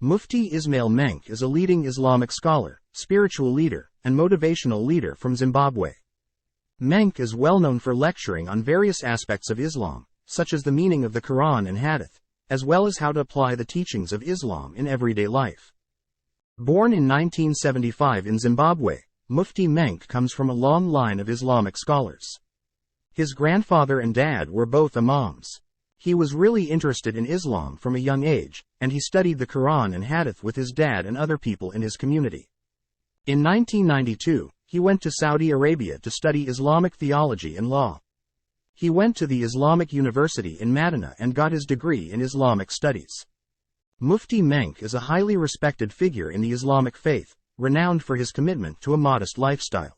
Mufti Ismail Menk is a leading Islamic scholar, spiritual leader, and motivational leader from Zimbabwe. Menk is well known for lecturing on various aspects of Islam, such as the meaning of the Quran and Hadith, as well as how to apply the teachings of Islam in everyday life. Born in 1975 in Zimbabwe, Mufti Menk comes from a long line of Islamic scholars. His grandfather and dad were both imams. He was really interested in Islam from a young age, and he studied the Quran and Hadith with his dad and other people in his community. In 1992, he went to Saudi Arabia to study Islamic theology and law. He went to the Islamic University in Madinah and got his degree in Islamic studies. Mufti Menk is a highly respected figure in the Islamic faith, renowned for his commitment to a modest lifestyle.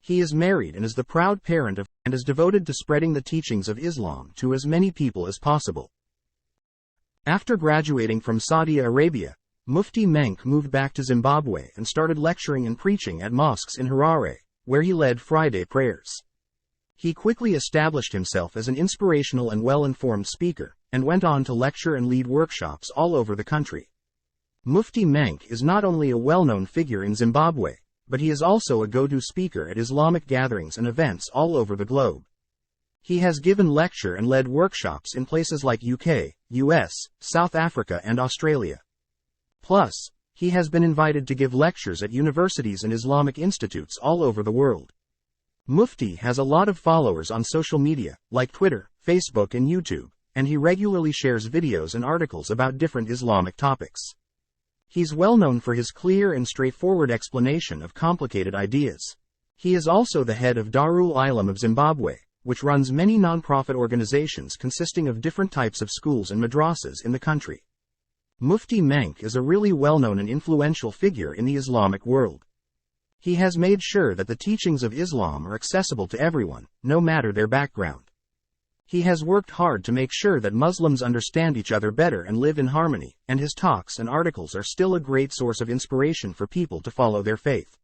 He is married and is the proud parent of, and is devoted to spreading the teachings of Islam to as many people as possible. After graduating from Saudi Arabia, Mufti Menk moved back to Zimbabwe and started lecturing and preaching at mosques in Harare, where he led Friday prayers. He quickly established himself as an inspirational and well-informed speaker, and went on to lecture and lead workshops all over the country. Mufti Menk is not only a well-known figure in Zimbabwe, but he is also a go-to speaker at Islamic gatherings and events all over the globe. He has given lecture and led workshops in places like UK, US, South Africa and Australia. Plus, he has been invited to give lectures at universities and Islamic institutes all over the world. Mufti has a lot of followers on social media, like Twitter, Facebook and YouTube, and he regularly shares videos and articles about different Islamic topics. He's well known for his clear and straightforward explanation of complicated ideas. He is also the head of Darul Ilm of Zimbabwe, which runs many non-profit organizations consisting of different types of schools and madrasas in the country. Mufti Menk is a really well-known and influential figure in the Islamic world. He has made sure that the teachings of Islam are accessible to everyone, no matter their background. He has worked hard to make sure that Muslims understand each other better and live in harmony, and his talks and articles are still a great source of inspiration for people to follow their faith.